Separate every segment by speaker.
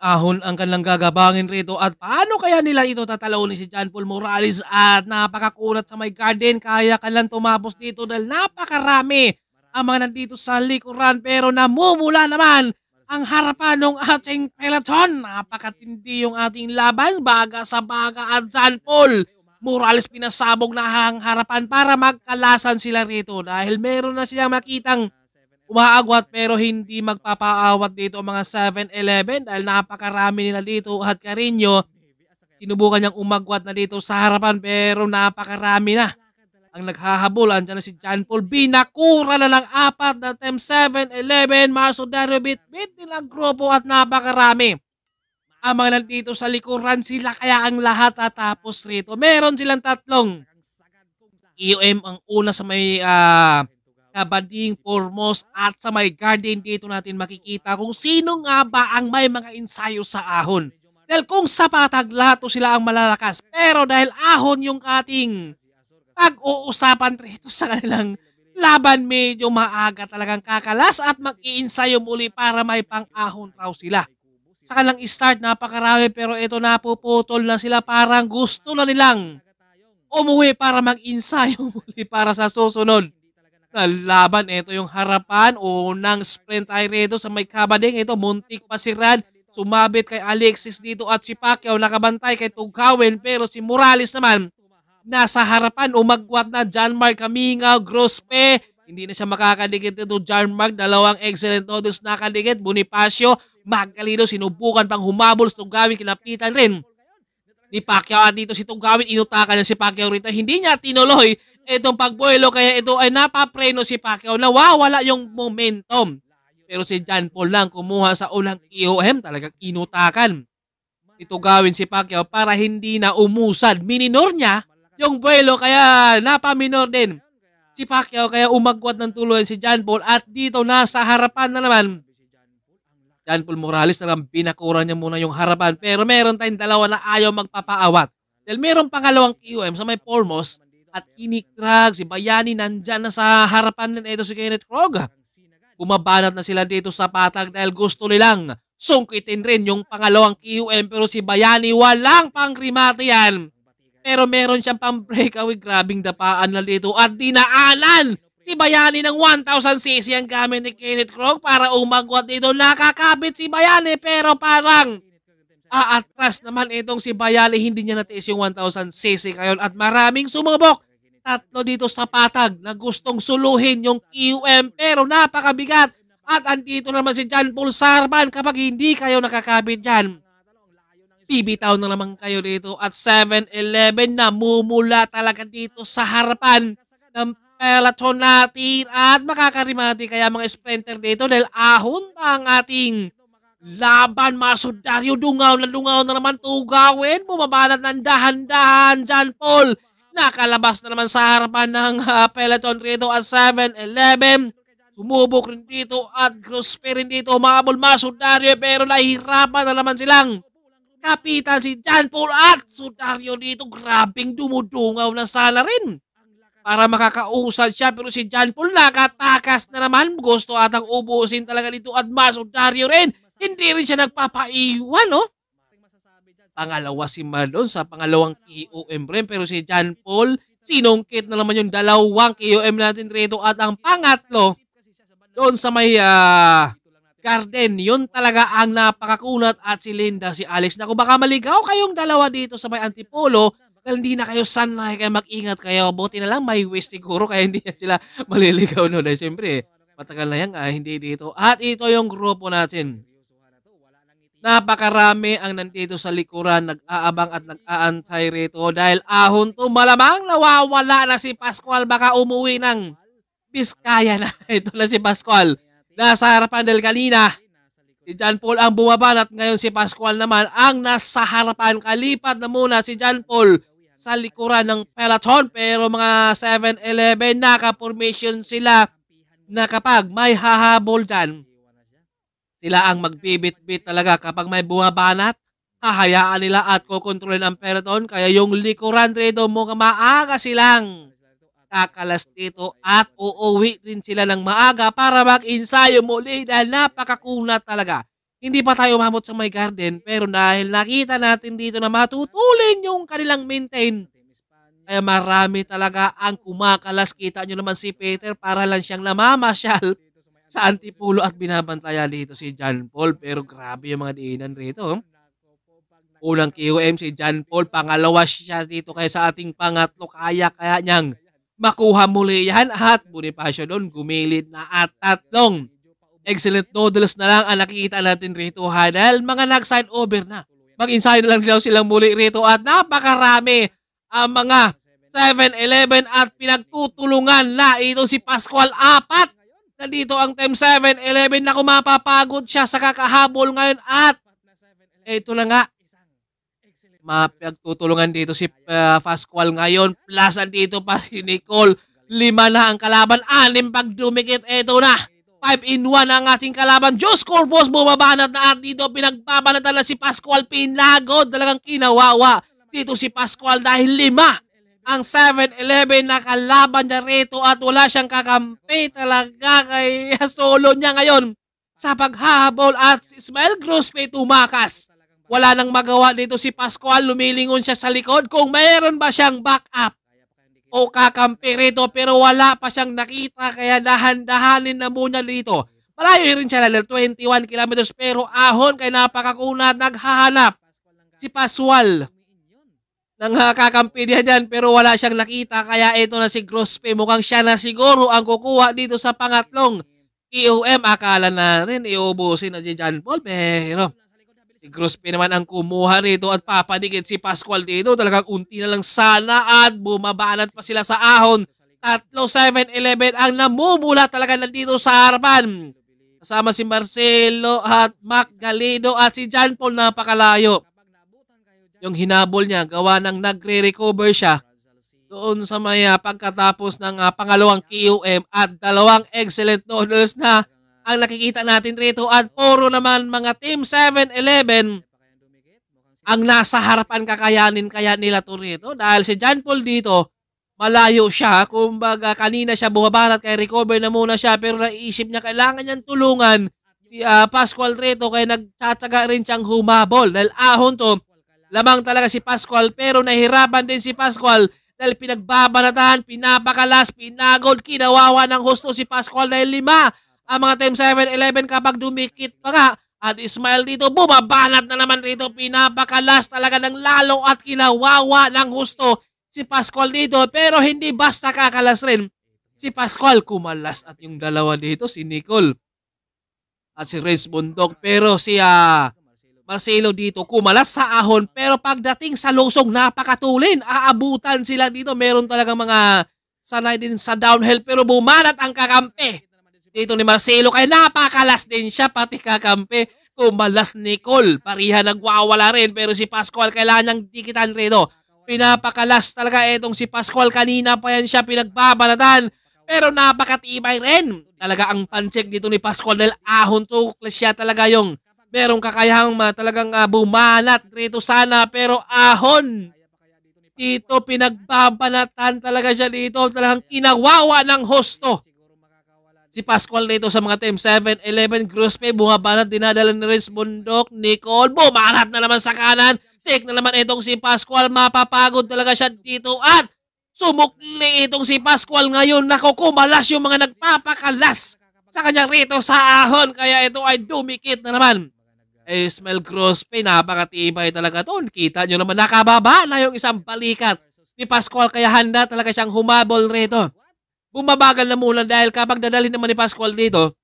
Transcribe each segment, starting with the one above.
Speaker 1: ahon ang kanilang gagabangin rito at paano kaya nila ito tatalunin si John Paul Morales at napakakunat sa may garden kaya kanilang tumapos dito dahil napakarami ang mga nandito sa likuran pero namumula naman ang harapan ng ating peloton. Napakatindi yung ating laban, baga sa baga at John Paul Morales pinasabog na ang harapan para magkalasan sila rito dahil meron na silang makitang umaagwat pero hindi magpapaawat dito ang mga 7-Eleven dahil napakarami nila dito at Carino. Sinubukan niyang umagwat na dito sa harapan pero napakarami na ang naghahabol. Andiyan na si John Paul. Binakura na ng apat na Team 7-Eleven. Masodario bit-bit din ang grupo at napakarami. Ang mga nandito sa likuran sila kaya ang lahat tatapos rito. Meron silang tatlong. EOM ang una sa may Kabading, Formos at sa may garden dito natin makikita kung sino nga ba ang may mga ensayo sa ahon. Dahil kung sa patag lahat to sila ang malalakas pero dahil ahon yung ating pag-uusapan rito sa kanilang laban medyo maaga talagang kakalas at mag-iinsayo muli para may pang-ahon raw sila. Sa kanilang start napakarami pero ito napuputol na sila parang gusto na nilang umuwi para mag-ensayo muli para sa susunod na laban. Ito yung harapan, unang sprint ay rito sa may Kabading. Ito muntik pa si Rad, sumabit kay Alexis dito at si Pacquiao nakabantay kay Tugawin pero si Morales naman nasa harapan, umagwat na John Mark Kamingaw, Grospe, hindi na siya makakadikit dito. John Mark, dalawang excellent noodles nakadikit. Bonifacio, Magdaleno, sinubukan pang humabol sa Tugawin, kinapitan rin ni Pacquiao at dito si Tugawin, inutakan niya si Pacquiao rito. Hindi niya tinuloy itong pagbuelo kaya ito ay napapreno si Pacquiao. Nawawala yung momentum. Pero si John Paul lang kumuha sa unang EOM, talagang inutakan ni Tugawin si Pacquiao para hindi na umusad. Mininor niya yung buelo kaya napaminor din si Pacquiao kaya umagwat ng tuluyan si John Paul at dito nasa harapan na naman John Paul Morales na binakura niya muna yung harapan pero meron tayong dalawa na ayaw magpapaawat. Dahil meron pangalawang QM sa may Formos at Kinik Drag, si Bayani nandyan na sa harapan na ito si Kenneth Krog. Bumabanat na sila dito sa patag dahil gusto nilang sungkitin rin yung pangalawang QM pero si Bayani walang pangrimate yan. Pero meron siyang pang breakaway, grabing dapaan na dito at dinaanan si Bayani ng 1,000cc ang gamit ni Kenneth Krog para umagwat dito. Nakakabit si Bayani pero parang aatras naman itong si Bayani. Hindi niya natiis yung 1,000cc kayon at maraming sumubok. Tatlo dito sa patag na gustong suluhin yung QM pero napakabigat. At andito naman si John Paul Sarban. Kapag hindi kayo nakakabit dyan, bibitaw na naman kayo dito at 7-Eleven na mumula talaga dito sa harapan ng peloton natin at makakarimati kaya mga sprinter dito dahil ahon ang ating laban. Masodario, dungaw na naman Tugawin, bumabanat ng dahan-dahan John Paul, nakalabas na naman sa harapan ng peloton rito at 7-Eleven. Sumubok rin dito at Grospe rin dito, umabol Masodario pero nahihirapan na naman silang kapitan si John Paul at Sudario dito. Grabing dumudungaw na sana rin para makakausad siya pero si John Paul nakatakas na naman. Gusto atang ubusin talaga dito at Masodario rin. Hindi rin siya nagpapaiwan, no? Pangalawa si Madon sa pangalawang KOM rin pero si John Paul sinungkit na naman yung dalawang KOM natin rito at ang pangatlo doon sa may Garden, yun talaga ang napakakunat at si Linda, si Alex. Naku, baka maligaw kayong dalawa dito sa may Antipolo dahil hindi na kayo sanay kaya mag-ingat kayo. Buti na lang may wish siguro kaya hindi sila maliligaw no. Dahil siyempre, matagal na yan hindi dito. At ito yung grupo natin. Napakarami ang nandito sa likuran, nag-aabang at nag-aantay rito dahil ahon to. Malamang nawawala na si Pascual, baka umuwi ng Biskaya na. Ito na si Pascual. Nasa harapan dahil kanina, si John Paul ang bumaban at ngayon si Pascual naman ang nasa harapan. Kalipat na muna si John Paul sa likuran ng peloton pero mga 7-Eleven naka-formation sila na kapag may hahabol dyan, sila ang magbibit-bit talaga. Kapag may bumabanat, hahayaan nila at kukontrolin ang peloton. Kaya yung likuran rito mukhang maaga silang kakalas dito at uuwi rin sila ng maaga para mag-ensayo muli dahil napakakunat talaga. Hindi pa tayo umabot sa may garden, pero dahil nakita natin dito na matutulin yung kanilang maintain, kaya marami talaga ang kumakalas. Kita nyo naman si Peter para lang siyang namamasyal sa Antipulo at binabantayan dito si John Paul. Pero grabe yung mga diinan rito. Unang KOM si John Paul, pangalawa siya dito kaya sa ating pangatlo. Kaya niyang makuha muli yan at Bonifacio doon gumilid na at tatlong excellent noodles na lang ang nakikita natin rito ha. Dahil mga nag-side over na. Mag-inside na lang daw silang muli rito at napakarami ang mga 7-Eleven at pinagtutulungan na ito si Pascual. Apat na dito ang Team 7-Eleven na kumapapagod siya sa kakahabol ngayon at ito na nga. Mapagtutulungan dito si Pascual ngayon. Plus andito pa si Nicole. 5 na ang kalaban. 6 pag dumikit. Ito na. 5-in-1 ang ating kalaban. Diyos Corpus bumabanat na at dito pinagbabanatan na si Pascual. Pinagod. Talagang kinawawa dito si Pascual dahil 5 ang 7-Eleven na kalaban niya rito at wala siyang kakampi talaga kaya solo niya ngayon sa paghahabol at si Ismael Grospe tumakas. Wala nang magawa dito si Pascual, lumilingon siya sa likod kung mayroon ba siyang backup o kakampi rito pero wala pa siyang nakita kaya dahan-dahanin na muna dito. Malayo rin siya lang 21 kilometers pero ahon kay napakakunat naghahanap si Pascual ng kakampi niya dyan pero wala siyang nakita kaya ito na si Grospe. Mukhang siya na siguro ang kukuha dito sa pangatlong KOM. Akala natin iubusin na si John Paul pero si Grospe naman ang kumuha rito at papadikit si Pascual dito. Talagang unti na lang sana at bumabanat pa sila sa ahon. Tatlo 7-Eleven ang namumula talaga nandito sa harapan. Kasama si Marcelo at Mac Galido at si John Paul napakalayo. Yung hinabol niya, gawa ng nagre-recover siya doon sa may pagkatapos ng pangalawang KOM at 2 excellent noodles na ang nakikita natin rito at puro naman mga Team 7-Eleven ang nasa harapan kakayanin kaya nila to rito dahil si John Paul dito malayo siya. Kumbaga kanina siya bumabanat kaya recover na muna siya pero naisip niya kailangan niyang tulungan si Pascual rito kaya nagtsatsaga rin siyang humabol dahil ahon to. Lamang talaga si Pascual pero nahirapan din si Pascual dahil pinagbabanatahan, pinapakalas, pinagod, kinawawa ng husto si Pascual dahil 5 ang mga Team 7-Eleven kapag dumikit pa nga. At Ismael dito bumabanat na naman rito, pinapakalas talaga ng lalo at kinawawa ng husto si Pascual dito pero hindi basta kakalas rin. Si Pascual kumalas at yung dalawa dito si Nicole at si Reyes Bundok pero si Marcelo dito kumalas sa ahon pero pagdating sa lusong napakatulin. Aabutan sila dito. Meron talagang mga sanay din sa downhill pero bumanat ang kakampi dito ni Marcelo kaya napakalas din siya pati kakampi. Kumalas Nicole. Pariha nagwawala rin pero si Pascual kailangan niyang dikitan rito. Pinapakalas talaga itong si Pascual. Kanina pa yan siya pinagbabanatan pero napakatibay rin. Talaga ang pancheck dito ni Pascual dahil ahon to siya talaga yung merong kakayahang talagang bumanat rito sana pero ahon. Dito pinagbabanatan talaga siya dito. Talagang kinawawa ng husto. Si Pascual dito sa mga Team 7-Eleven. Grospe bumabanat. Dinadala ni Reyes Bundok. Nicole bumanat na naman sa kanan. Check na naman itong si Pascual. Mapapagod talaga siya dito. At sumukli itong si Pascual ngayon. Naku, kumalas yung mga nagpapakalas sa kanya rito sa ahon. Kaya ito ay dumikit na naman. Ismael Grospe, napakatibay talaga doon. Kita nyo naman, nakababa na yung isang balikat ni Pascual kaya handa talaga siyang humabol rito. Bumabagal na muna dahil kapag dadalhin naman ni Pascual dito,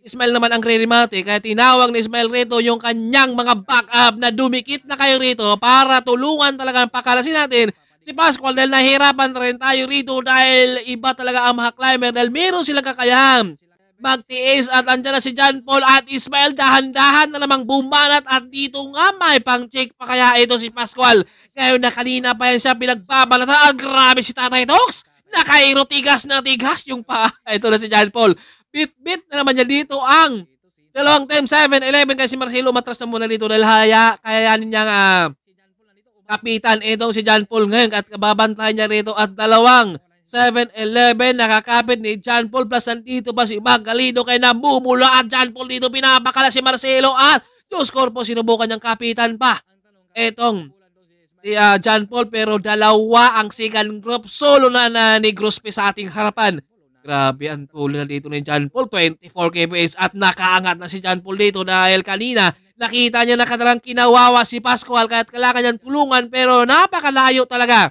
Speaker 1: Ismael naman ang re-remate kaya tinawag ni Ismael rito yung kanyang mga backup na dumikit na kayo rito para tulungan talaga pakalasin natin si Pascual dahil nahirapan rin tayo rito dahil iba talaga ang mga climber dahil meron silang kakayahan magtiis at andyan na si John Paul at Ismael dahan-dahan na namang bumanat at dito nga may pang-check pa kaya ito si Pascual. Ngayon na kanina pa yan siya pinagbabanatan. Grabe si Tatay Tox. Nakairo tigas na tigas yung pa. Ito na si John Paul. Bit-bit na naman niya dito ang dalawang Team 7-Eleven kasi Marcelo matras na muna dito dahil kayanin niya kapitan itong si John Paul ngayon at kababantayan niya rito at dalawang 7-11, nakakapit ni John Paul plus nandito pa si Magalino kaya namumula at John Paul dito pinapakala si Marcelo at Diyos Corpo sinubukan niyang kapitan pa. Etong si John Paul pero dalawa ang second group solo na ni Grospe sa ating harapan. Grabe ang tuloy na dito ni John Paul, 24 kps at nakaangat na si John Paul dito dahil kanina nakita niya na kadalang kinawawa si Pascual kahit kailangan niyang tulungan pero napakalayo talaga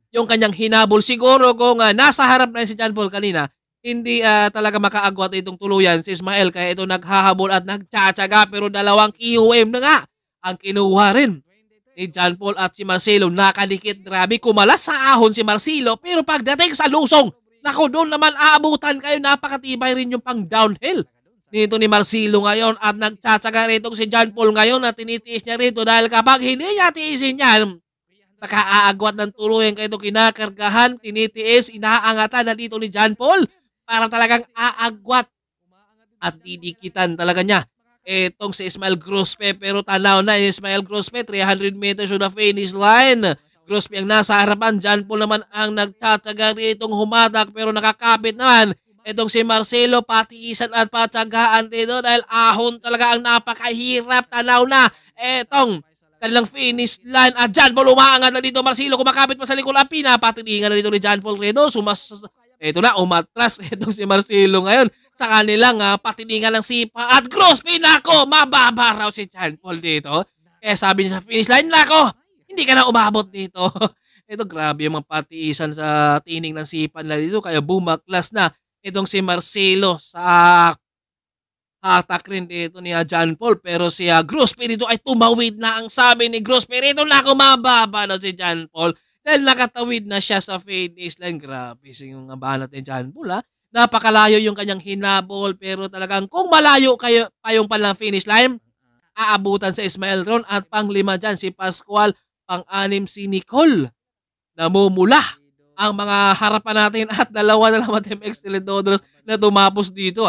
Speaker 1: yung kanyang hinabol. Siguro kung nasa harap na si John Paul kanina, hindi talaga makaagwat itong tuluyan si Ismael kaya ito naghahabol at nagtsatsaga pero dalawang QM na nga ang kinuha rin ni John Paul at si Marcelo nakadikit. Grabe kumalas sa ahon si Marcelo pero pagdating sa lusong, naku doon naman aabutan kayo, napakatibay rin yung pang downhill nito ni Marcelo ngayon at nagtsatsaga rito si John Paul ngayon na tinitiis niya rito dahil kapag hindi niya tiisin yan, nakaagwat ng tuluyan kaya ito kinakargahan, tinitiis, inaangatan na dito ni John Paul para talagang aagwat at didikitan talaga niya etong si Ismael Grospe pero tanaw na Ismael Grospe 300 meters to the finish line. Grospe ang nasa harapan, John Paul naman ang nagtatsaga ritong humatak pero nakakapit naman etong si Marcelo, patiisan at patsagaan dito dahil ahon talaga ang napakahirap. Tanaw na etong kanilang finish line at John Paul umaangat na dito. Marcelo kumakapit pa sa likod ang pinapatiningan na dito ni John Paul Redo. Ito na, umatras itong si Marcelo ngayon sa kanilang patiningan ng sipa at Grospe nako, mababa raw si John Paul dito. Kaya sabi niya sa finish line, nako, hindi ka na umabot dito. Ito grabe yung mga patiisan sa tining ng sipa nila dito kaya bumaklas na itong si Marcelo sa hatak rin dito ni John Paul pero si Grospe dito ay tumawid na. Ang sabi ni Grospe rito na kumababa na si John Paul dahil nakatawid na siya sa finish line. Grabe yung banat ni John Paul napakalayo yung kanyang hinabol pero talagang kung malayo kayo payong palang finish line, aabutan sa Ismael Ron at pang-5 dyan si Pascual, pang-6 si Nicole. Namumula ang mga harapan natin at dalawa na naman Team X Teledodros na tumapos dito